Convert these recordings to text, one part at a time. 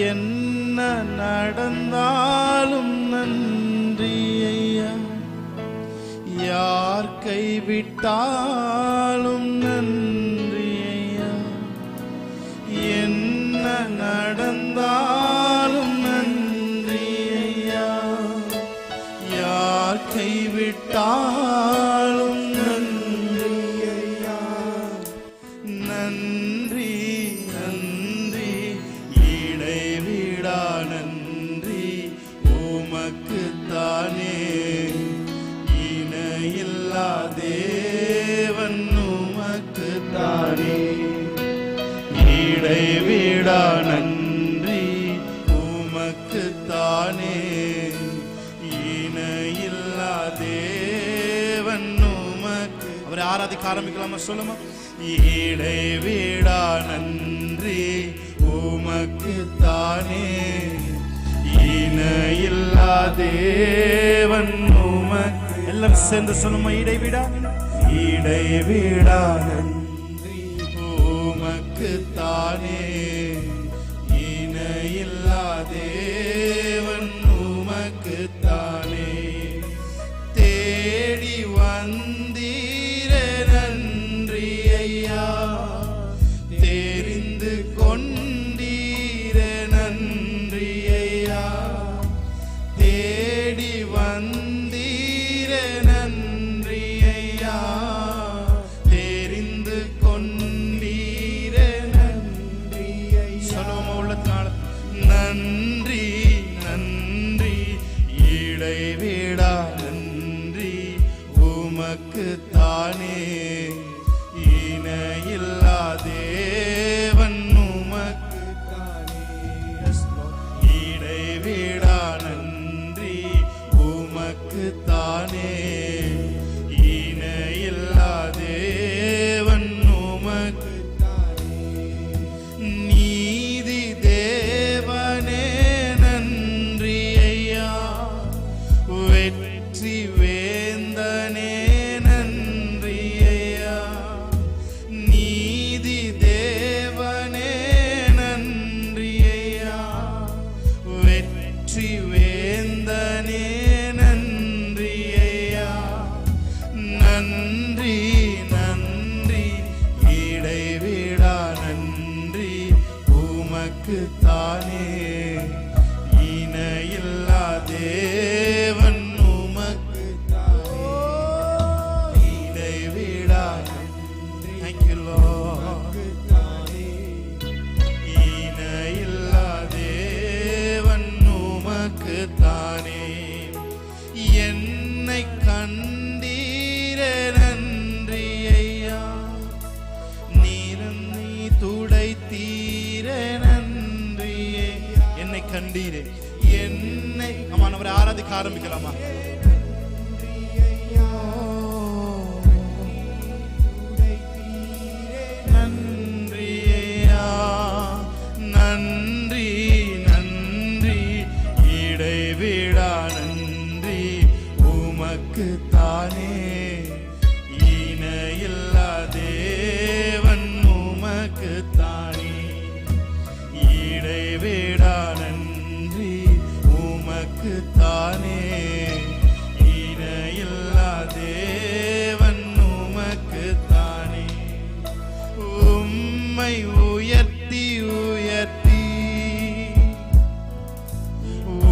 என்ன நடந்தாலும் நன்றி ஐயா, யார் கைவிட்டாலும் நன்றி ஐயா, என்ன நடந்தாலும் நன்றி ஐயா, யார் கைவிட்டாலும் நன்றி ஐயா. நன்றி நன்றி இடைவிடா நன்றி உமக்குத்தானே, இணையில்லா தேவன் உமக்குத்தானே. இடைவிடா நன்றி உமக்குத்தானே, இணையில்லா தேவன் உமக்கு. அவரை ஆராதிக்க ஆரம்பிக்கலாமா? சொல்லுமா. இடைவிடா நன்றி உமக்குத்தானே, இணையில்லா தேவன் உமக்கு. எல்லாம் சேர்ந்து சொல்லுமா. இடைவிடா இடைவிடா நன்றி உமக்குத்தானே, இணையில்லா தேவன் உமக்குத்தானே. தேடி வந்தீரே நன்றி ஐயா, தெரிந்து கொண்டீரே நன்றி ஐயா, தேடி வந்தீரே நன்றி ஐயா, தெரிந்து கொண்டீரே நன்றி ஐயா. சொல்லுவோமா உள்ளத்தினால. நன்றி நன்றி இடைவிடா நன்றி உமக்குத்தானே, இணையில்லா தேவன் உமக்குத்தானே. இடைவிடா நன்றி உமக்குத்தானே, இணையில்லா தேவன் உமக்குத்தானே. நீதி தேவனே நன்றி ஐயா, வெற்றி வேந்தனே நன்றி ஐயா, நீதி தேவனே நன்றி ஐயா, வெற்றி வேந்தனே நன்றி ஐயா. நன்றி நன்றி இடைவிடா நன்றி உமக்குத்தானே, இணையில்லா தேவன் உமக்குத்தானே. இடைவிடா நன்றி. Thank you Lord. இணையில்லா தேவன் உமக்குத்தானே. என்னை கண்டீரே நன்றி ஐயா, நீரன்னை துடைத்தீரே நன்றி ஐயா. என்னை கண்டீரே, என்னை. ஆமா, அவரை ஆராதிக்க ஆரம்பிக்கலாமா? நன்றி ஐயா, நன்றி நன்றி இடைவிடா நன்றி உமக்குத்தானே, இணையில்லா தேவன் உமக்குத்தானே. இடைவிடா நன்றி உமக்குத்தானே, இணையில்லா தேவன் உமக்குத்தானே. உம்மை உயர்த்தி உயர்த்தி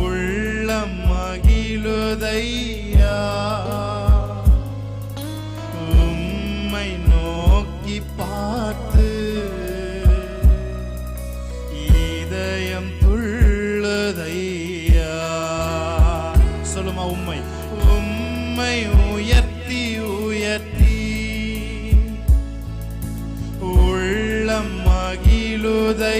உள்ளம் மகிழுதையா, உம்மை நோக்கி பார்த்து இதயம் துள்ளுதையா. சொல்லுமா. உம்மை உம்மை உயர்த்தி உயர்த்தி உள்ளம் மகிழுதையா,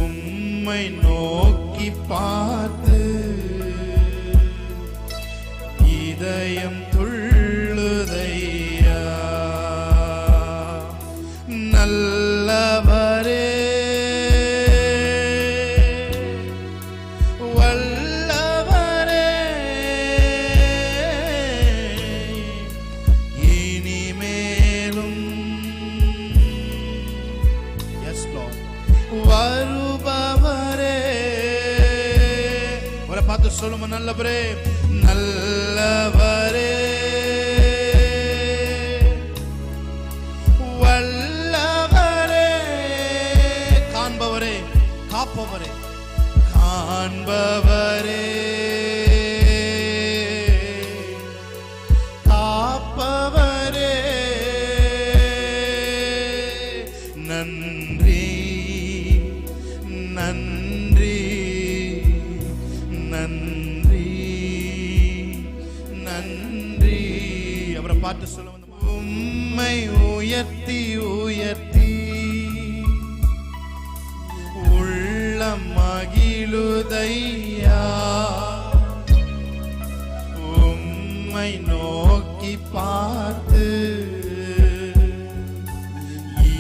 உம்மை நோக்கி பார்த்து இதயம் துள்ளுதையா. நல்லவரே வல்லவரே, இனிமேலும். Yes Lord. சொல்லுமா, நல்லவரே நல்லவரே வல்லவரே, காண்பவரே காப்பவரே, காண்பவரே காப்பவரே, நன்றி நன்றி நன்றி நன்றி. அவரை பார்த்து சொல்ல வந்து, உம்மை உயர்த்தி உயர்த்தி உள்ளம் மகிழுதையா, உம்மை நோக்கி பார்த்து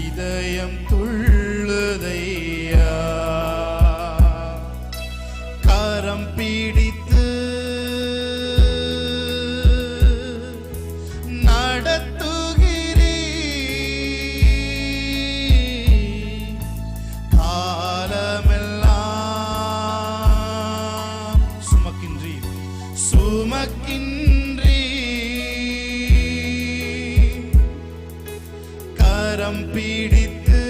இதயம் துள்ளுதையா, கரம் பிடித்து நடத்துகிறீர், காலமெல்லாம் சுமக்கின்றீர் சுமக்கின்றீர், கரம் பிடித்து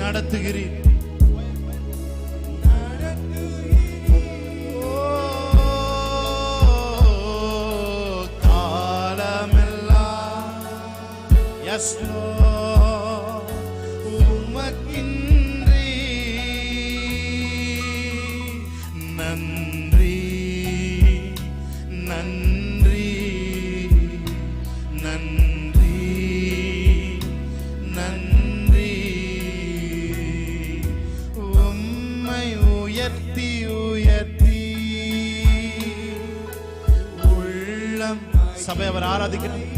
நடத்துகிறீர். Yes, Lord, உமக்கின்றீர், நன்றி நன்றி நன்றி நன்றி. உம்மை உயர்த்தி உயர்த்தி உள்ளம். சபை அவர் ஆராதிக்கிறார்.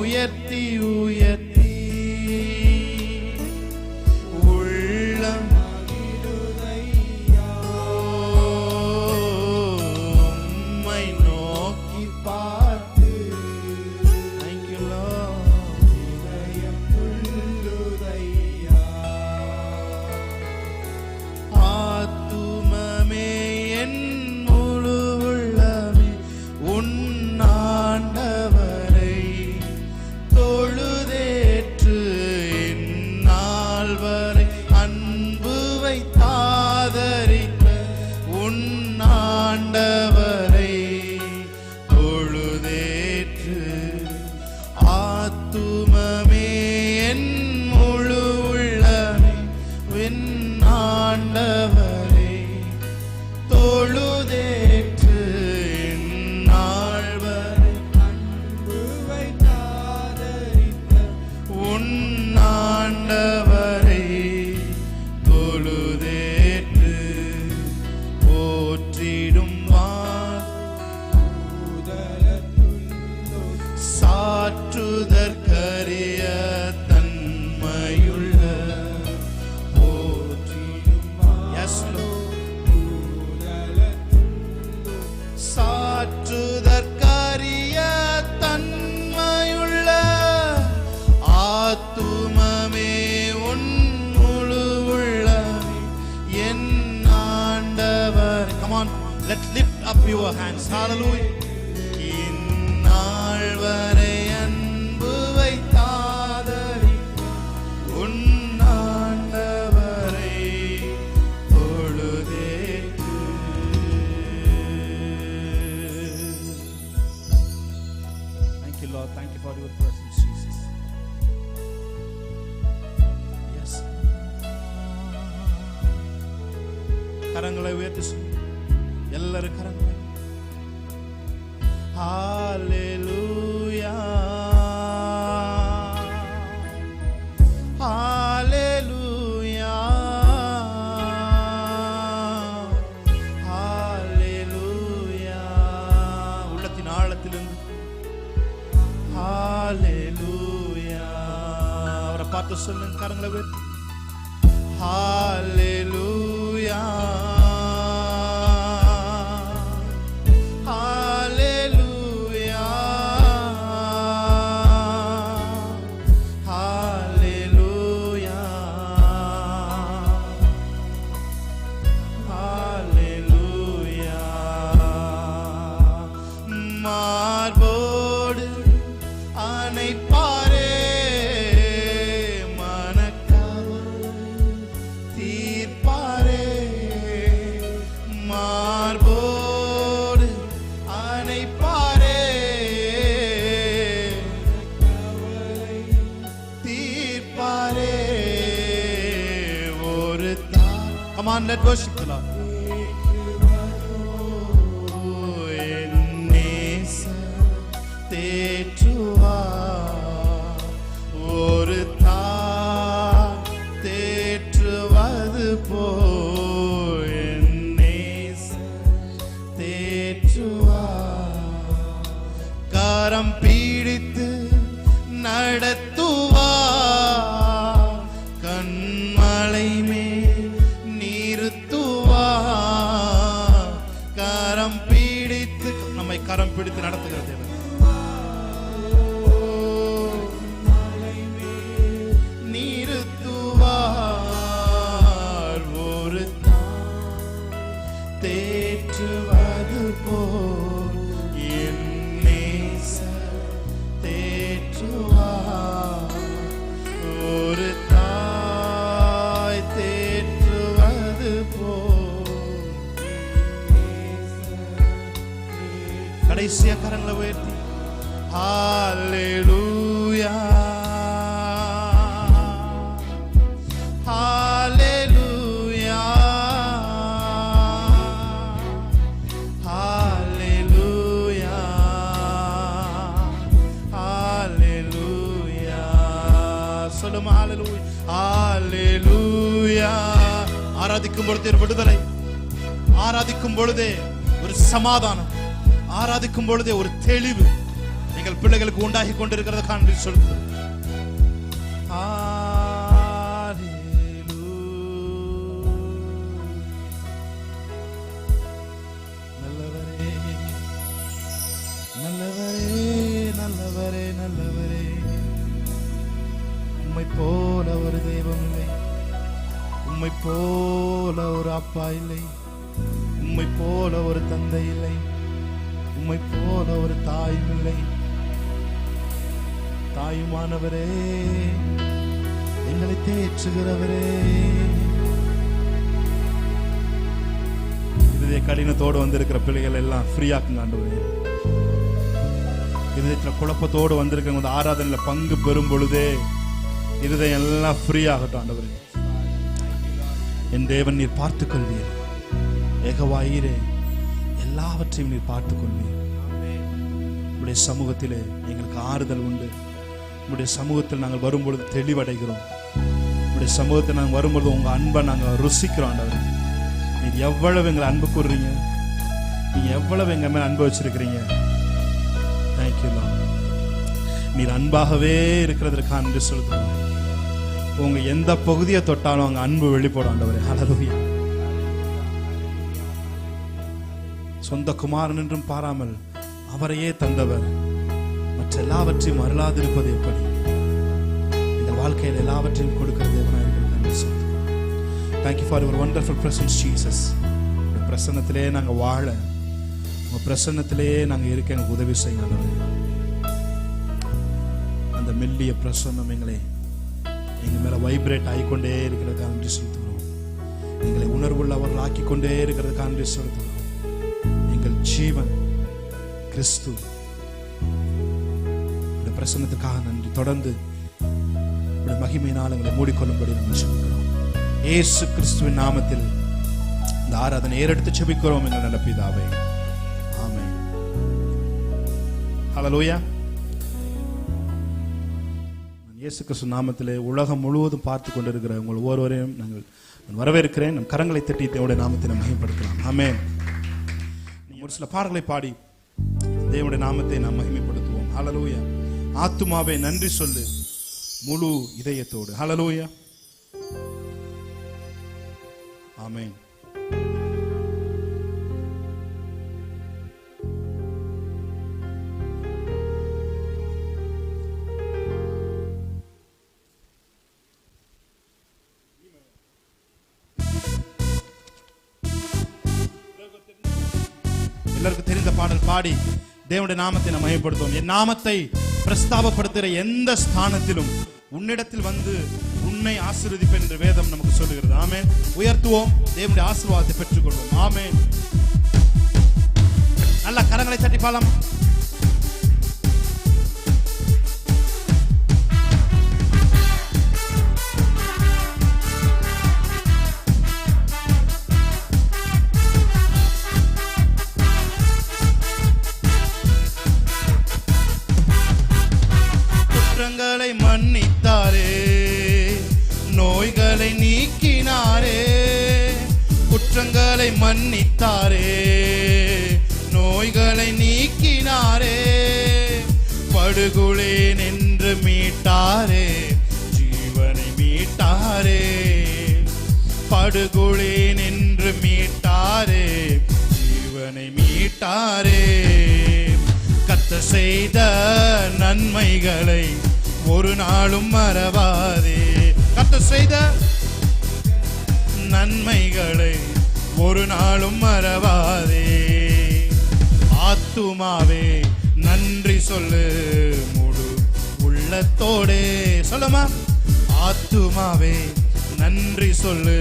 உயர்த்தி உயர்த்தி உள்ளம் உம்மை நோக்கி பார்த்து, Thank you Lord, இதயம் துள்ளுதையா, ஆத்துமமே என் முழு உள்ளமே உன் ஆண்டவரை தொழுதேற்று, இந்நாள் வரை அன்பு வைத்தாதரித்த உன் ஆண்டவரை தொழுதேற்று, ஆத்துமமே என் முழு உள்ளமே என் ஆண்டவரை தொழுதேற்று, இந்நாள் வரை அன்பு வைத்தாதரித்த உன் ஆண்டவரை தொழுதேற்று, போற்றிடும் சாற்றுதற்கரிய தன்மையுள்ள, Yes Lord, சாற்றுதற்கரிய தன்மையுள்ள ஆத்துமமே உன் முழு உள்ளமே என் ஆண்டவர். Come on, let's lift up your hands. Hallelujah. இந்நாள் வரை அன்பு வைத்தாதரி உன் ஆண்டவரை தொழுதேற்று. Thank you Lord, thank you for your presence Jesus. Yes. கரங்களை உயர்த்தி எல்லாரும் கரங்களை. Hallelujah, Hallelujah, Hallelujah. உள்ளத்தின் ஆழத்திலிருந்து Hallelujah. அவரை பார்த்து சொல்லுங்க, கரங்களை உயர்த்தி. Hallelujah, on, let worship the Lord. தேற்றுவார் ஒரு தாய் தேற்றுவது போல் என் நேசர் தேற்றுவார். கரம் பிடித்து நடத்துவார், கண்மலை மேல் நிறுத்துவார். கரம் பிடித்து, நம்மை கரம் பிடித்து நடத்துகிறது தேவன். கடைசியா கரங்களை உயர்த்தி ஹalleluya ஹalleluya ஹalleluya ஹalleluya சொல்லுமா ஹalleluya ஹalleluya. ஆராதிக்கும் பொழுதே ஒரு விடுதலை, ஆராதிக்கும் பொழுதே ஒரு சமாதானம், ஆராதிக்கும் பொழுதே ஒரு தெளிவு எங்கள் பிள்ளைகளுக்கு உண்டாகி கொண்டிருக்கிறத காண்பி சொல்லுங்கள். நல்லவரே நல்லவரே நல்லவரே நல்லவரே, உம்மை போல ஒரு தெய்வம் இல்லை, உம்மை போல ஒரு அப்பா இல்லை, உம்மை போல ஒரு தந்தை இல்லை, உம்மை போல ஒரு தாயும் இல்லை. தாயுமானவரே, எங்களை தேற்றுகிறவரே, இதய கடினத்தோடு வந்திருக்கிற பிள்ளைகள் எல்லாம் ஃப்ரீயாக்குங்க ஆண்டவரே. இதயத்தில் குழப்பத்தோடு வந்திருக்கிற ஆராதனையில பங்கு பெறும் பொழுதே இதயம் எல்லாம் ஃப்ரீ ஆகட்டும் ஆண்டவரே. என் தேவன் நீர் பார்த்துக் கொள்வீர், ஏகவாயிரே எல்லாவற்றையும் நீர் பார்த்துக் கொள்வீர். உடைய சமூகத்திலே எங்களுக்கு ஆறுதல் உண்டு. உடைய சமூகத்தில் நாங்கள் வரும்பொழுது தெளிவடைகிறோம். உடைய சமூகத்தில் நாங்கள் வரும்பொழுது உங்க அன்பை நாங்கள் ருசிக்கிறோம் ஆண்டவரே. நீங்க எவ்வளவு எங்களை அன்பு கூறுறீங்க, நீங்க எவ்வளவு எங்க மேல அன்பு வச்சிருக்கிறீங்க. Thank you Lord. நீர் அன்பாகவே இருக்கிறதற்காக நன்றி சொல்லுகிறோம். உங்க எந்த பகுதியை தொட்டாலும் அங்க அன்பு வெளிப்படும் ஆண்டவரே. ஹல்லேலூயா. சொந்த குமாரன் என்றும் பாராமல் அவரையே தந்தவர் மற்ற எல்லாவற்றையும் அருளாதிருப்பது எப்படி? எங்கள் வாழ்க்கையில் எல்லாவற்றையும் கொடுக்கிற தேவனாய் இருக்கிறது. Thank you for your wonderful presence Jesus. உங்க பிரசன்னத்திலே நாங்கள் வாழ, உங்க பிரசன்னத்திலே நாங்கள் இருக்க எனக்கு உதவி செய்யணும். அந்த மெல்லிய பிரசன்னம் எங்களை எங்கள் மேல வைப்ரேட் ஆகிக்கொண்டே இருக்கிறதுக்காக நன்றி செலுத்துகிறோம். எங்களை உணர்வுள்ளவர்கள் ஆக்கிக்கொண்டே இருக்கிறதுக்காக நன்றி செலுத்துகிறோம். எங்கள் ஜீவன் கிறிஸ்து, இந்த பிரசன்னத்துக்காக நன்றி. தொடர்ந்து மகிமையினால் எங்களை மூடிக்கொள்ளும்படி நாங்கள் செபிக்கிறோம். இயேசு கிறிஸ்துவின் நாமத்தில் இந்த ஆராதனை ஏறெடுத்து செபிக்கிறோம் எங்கள் நல்ல பிதாவே. ஆமென். ஹல்லேலூயா. இயேசு கிறிஸ்து நாமத்திலே உலகம் முழுவதும் பார்த்து கொண்டிருக்கிற உங்கள் ஒவ்வொருவரையும் நாங்கள் வரவேற்கிறேன். நம் கரங்களை தட்டி தேவனுடைய நாமத்தை மகிமைப்படுத்தலாம். ஆமென். ஒரு சில பாடல்களை பாடி தேவனுடைய நாமத்தை நாம் மகிமைப்படுத்துவோம். ஹல்லேலூயா. ஆத்துமாவே நன்றி சொல்லு முழு இதயத்தோடு. ஹல்லேலூயா. ஆமென். எல்லாருக்கும் தெரிந்த பாடல் பாடி தேவனுடைய நாமத்தை நாம் மகிமைப்படுத்துவோம். என் நாமத்தை பிரஸ்தாபப்படுத்துகிற எந்த ஸ்தானத்திலும் உன்னிடத்தில் வந்து உன்னை ஆசீர்வதிப்பேன் என்ற வேதம் நமக்கு சொல்லுகிறது. ஆமென். உயர்த்துவோம், தேவனுடைய ஆசீர்வாதத்தை பெற்றுக்கொள்வோம். ஆமென். நல்ல கரங்களை தட்டி பாடலாம். மன்னித்தாரே, நோய்களை நீக்கினாரே, படுகொலேன் என்று மீட்டாரே, ஜீவனை மீட்டாரே, படுகொலேன் என்று மீட்டாரே, ஜீவனை மீட்டாரே. கர்த்தர் செய்த நன்மைகளை ஒரு நாளும் மறவாதே. கர்த்தர் செய்த நன்மைகளை ஒரு நாளும் மறவாதே. ஆத்துமாவே நன்றி சொல்லு முழு உள்ளத்தோடே. சொல்லுமா, ஆத்துமாவே நன்றி சொல்லு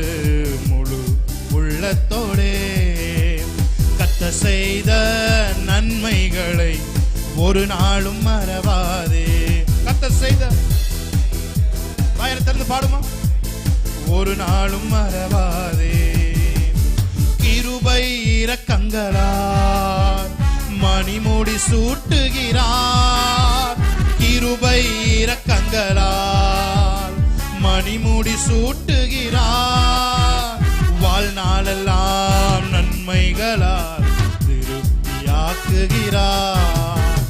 முழு உள்ளத்தோடே. கர்த்தர் செய்த நன்மைகளை ஒரு நாளும் மறவாதே. கர்த்தர் செய்த, வாயை திறந்து பாடுமா, ஒரு நாளும் மறவாதே. கிருபை இரக்கங்களால் மணிமுடி சூட்டுகிறார், கிருபை இரக்கங்களால் மணிமுடி சூட்டுகிறார். வாழ்நாளெல்லாம் நன்மைகளால் திருப்தியாக்குகிறார்,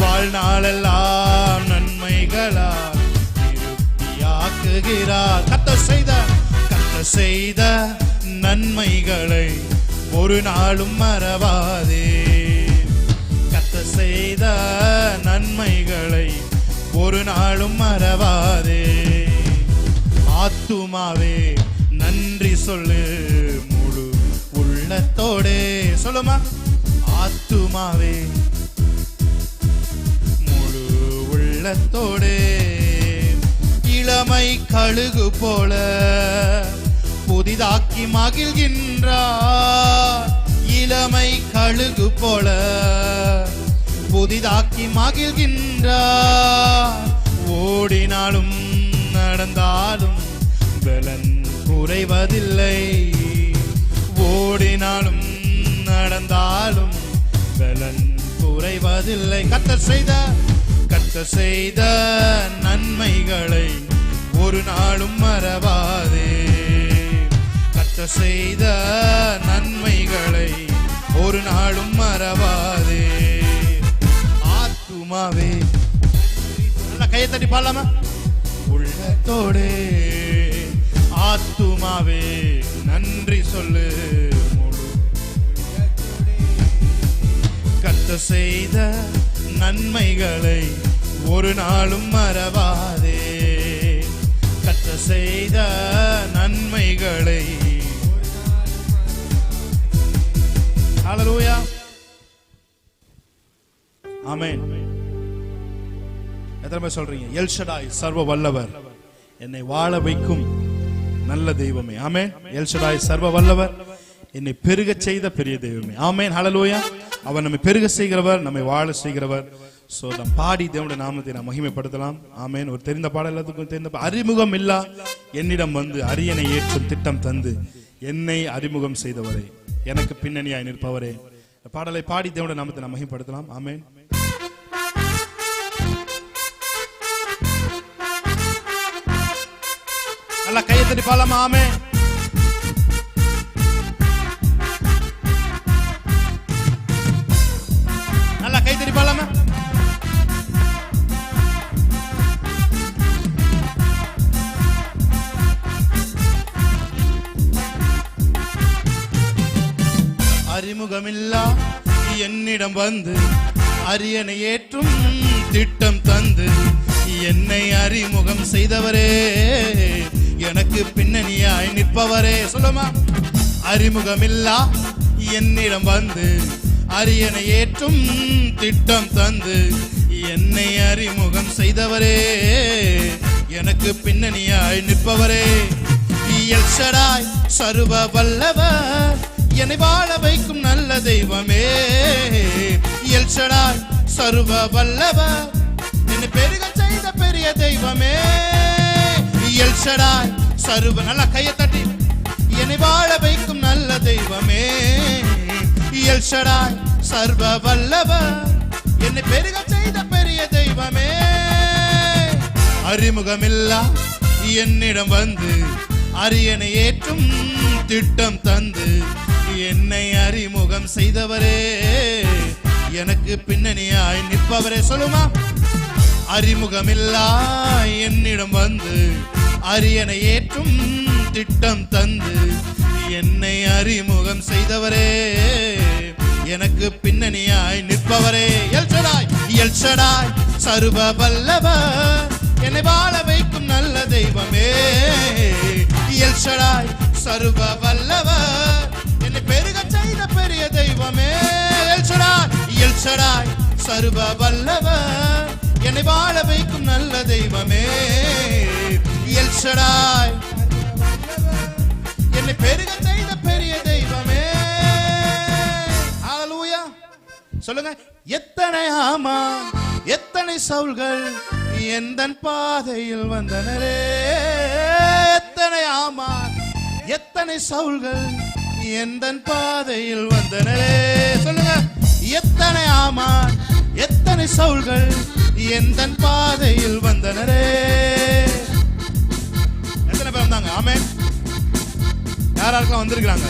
வாழ்நாளெல்லாம் நன்மைகளால் திருப்தியாக்குகிறார். கர்த்தர் செய்த நன்மைகளை ஒரு நாளும் மறவாதே. கர்த்தர் செய்த நன்மைகளை ஒரு நாளும் மறவாதே. ஆத்துமாவே நன்றி சொல்லு முழு உள்ளத்தோடே. சொல்லுமா, ஆத்துமாவே முழு உள்ளத்தோடே. இளமை கழுகு போல புதிதாக்கி மகிழ்கின்றார், இளமை கழுகு போல புதிதாக்கி மகிழ்கின்றார். ஓடினாலும் நடந்தாலும் பலன் குறைவதில்லை, ஓடினாலும் நடந்தாலும் பலன் குறைவதில்லை. கர்த்தர் செய்த நன்மைகளை ஒரு நாளும் மறவாதே. கர்த்தர் செய்த நன்மைகளை ஒரு நாளும் மறவாதே. ஆத்துமாவே, நல்ல கையை தட்டி பாடலாமா, உள்ளத்தோடே. ஆத்துமாவே நன்றி சொல்லு முழு. கர்த்தர் செய்த நன்மைகளை ஒரு நாளும் மறவாதே. கர்த்தர் செய்த நன்மைகளை. ஹல்லேலூயா, ஆமென். எத்தனை பேர் சொல்றீங்க, எல் ஷடாய் சர்வ வல்லவர், என்னை வாழ வைக்கும் நல்ல தெய்வமே. ஆமென். எல் ஷடாய் சர்வ வல்லவர், என்னை பெருக செய்த பெரிய தெய்வமே. ஆமென். ஹல்லேலூயா. அவர் நம்மை பெருக செய்கிறவர், நம்மை வாழ செய்கிறவர். சோ நாம் பாடி தேவனுடைய நாமத்தை நாம் மகிமைப்படுத்தலாம். ஆமென். ஒரு தெரிந்த பாடல், எல்லாத்துக்கும் தெரிந்த அறிமுகம் இல்லா என்னிடம் வந்து அரியணை ஏற்றும் திட்டம் தந்து என்னை அறிமுகம் செய்தவரே, எனக்கு பின்னணியாய் நிற்பவரே. பாடலை பாடி தேவனுடைய நாமத்தை நாம் மகிமைப்படுத்தலாம். ஆமென். நல்லா கையை தட்டி பாடலாமா? ஆமென். நல்லா கை தட்டி பாடலாமா? அறிமுகமில்லா என்னிடம் வந்து அரியணை ஏற்றும் திட்டம் தந்து என்னை அறிமுகம் செய்தவரே, எனக்கு பின்னணியாய் நிற்பவரே. சொல்லுமா, அறிமுகமில்லா என்னிடம் வந்து அரியணை ஏற்றும் திட்டம் தந்து என்னை அறிமுகம் செய்தவரே, எனக்கு பின்னணியாய் நிற்பவரே. எல் ஷடாய் சர்வ வல்லவர், என்னை வாழ வைக்கும் நல்ல தெய்வமே. எல் ஷடாய் சர்வ வல்லவர், என்னை பெருக செய்த பெரிய தெய்வமே. எல் ஷடாய் சர்வ, நல்ல கையை தட்டி, என்னை வாழ வைக்கும் நல்ல தெய்வமே. எல் ஷடாய் சர்வ வல்லவர், என்னை பெருக செய்த பெரிய தெய்வமே. அறிமுகமில்லா என்னிடம் வந்து அரியணை ஏற்றும் திட்டம் தந்து என்னை அறிமுகம் செய்தவரே, எனக்கு பின்னணியாய் நிற்பவரே. சொல்லுமா, அறிமுகமில்லா என்னிடம் வந்து அரியணை ஏற்றும் திட்டம் தந்து என்னை அறிமுகம் செய்தவரே, எனக்கு பின்னணியாய் நிற்பவரே. எல்ஷடாய், எல்ஷடாய், சர்வ வல்லவர், என்னை வாழ வைக்கும் நல்ல தெய்வமே. எல்ஷடாய், சர்வ வல்லவர், என்னை பெருக செய்த பெரிய தெய்வமே. எல்ஷடாய், எல்ஷடாய், சர்வ வல்லவர், என்னை வாழ வைக்கும் நல்ல தெய்வமே. எல்ஷடாய், என்னை பெருக செய்த பெரிய தெய்வமே. ஹல்லேலூயா. சொல்லுங்க, எத்தனை ஆமான் எத்தனை சவுல்கள் எந்தன் பாதையில் வந்தனரே. எத்தனை ஆமான் எத்தனை சவுல்கள் எந்தன் பாதையில் வந்தனரே. சொல்லுங்க, எத்தனை ஆமான் எத்தனை சவுல்கள் எந்தன் பாதையில் வந்தனரே. எத்தனை பேர் வந்தாங்க? ஆமென். யாராருக்கெல்லாம் வந்திருக்கிறாங்க?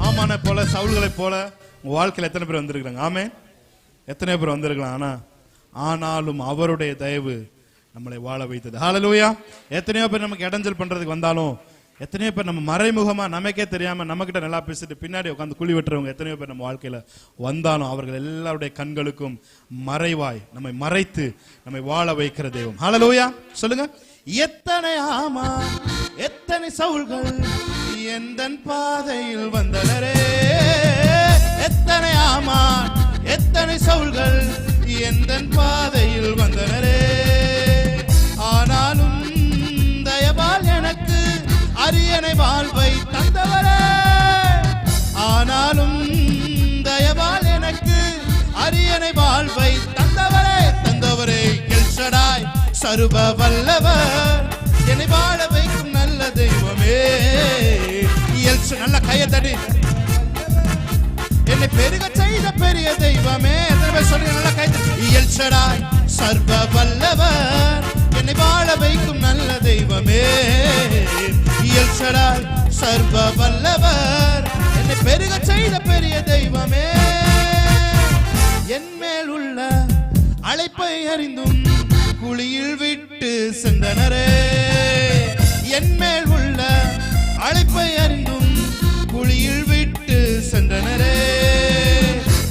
ஆமானை போல சவுல்களை போல உங்க வாழ்க்கையில் எத்தனை பேர் வந்திருக்கிறாங்க? ஆமென். எத்தனை பேர் வந்திருக்கலாம்? ஆனாலும் அவருடைய தயவு நம்மளை வாழ வைத்தது. ஹல்லேலூயா. எத்தனையோ பேர் நமக்கு இடைஞ்சல் பண்றதுக்கு வந்தாலும், எத்தனையோ பேர் நம்ம மறைமுகமா நமக்கே தெரியாம நம்ம கிட்ட நல்லா பேசிட்டு பின்னாடி உட்காந்து குழி வெட்டுறவங்க எத்தனையோ பேர் நம்ம வாழ்க்கையில வந்தாலும், அவர்கள் எல்லாருடைய கண்களுக்கும் மறைவாய் நம்மை மறைத்து நம்மை வாழ வைக்கிற தெய்வம். ஹல்லேலூயா. சொல்லுங்க, எத்தனை ஆமான் எத்தனை சவுல்கள் எந்தன் பாதையில் வந்தனரே. எத்தனை ஆமான் எத்தனை சவுல்கள் எந்தன் பாதையில் வந்தனரே. ஆனாலும் தயவால் எனக்கு அரியணை வாழ்வை தந்தவரே. ஆனாலும் தயவால் எனக்கு அரியணை வாழ்வை தந்தவரே. தந்தவரே, எல்ஷடாய், சர்வ வல்லவர், என்னை வாழ வைக்கும் நல்ல தெய்வமே. நல்ல கையை தட்டி, என்னை பெருக செய்த பெரிய தெய்வமே. சொல்லுங்க, நல்ல கை தட்டி. எல்ஷடாய், சர்வ வல்லவர், என்னை வாழ வைக்கும் நல்ல தெய்வமே. எல்ஷடாய், சர்வ வல்லவர், என்னை பெருக செய்த பெரிய தெய்வமே. என் மேல் உள்ள அழைப்பை அறிந்தும் குழியில் விட்டு சென்றனரே. என் மேல் உள்ள அழைப்பை அறிந்தும் குழியில் விட்டு சென்றனரே.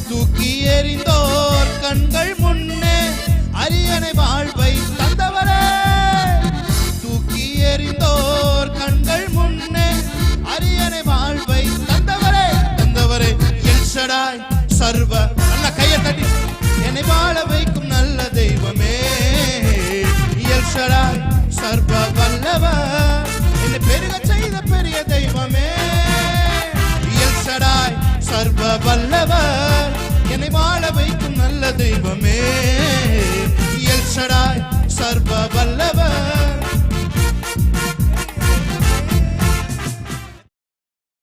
தூக்கி எறிந்தோர் கண்கள் முன்னே அரியணை வாழ்வை தந்தவரே. தூக்கி எறிந்தோர் கண்கள் முன்னே அரியணை வாழ்வை தந்தவரே. தந்தவரே, எல்ஷடாய், சர்வ, நல்ல கையை தட்டி, என்னை வாழ வைக்கும் நல்ல தெய்வமே. எல்ஷடாய், சர்வ வல்லவர், என்னை பெருக செய்த பெரிய தெய்வமே. எல்ஷடாய், சர்வ வல்லவர், என்னை வாழ வைக்கும் நல்ல தெய்வமே. எல்ஷடாய், சர்வ வல்லவர்,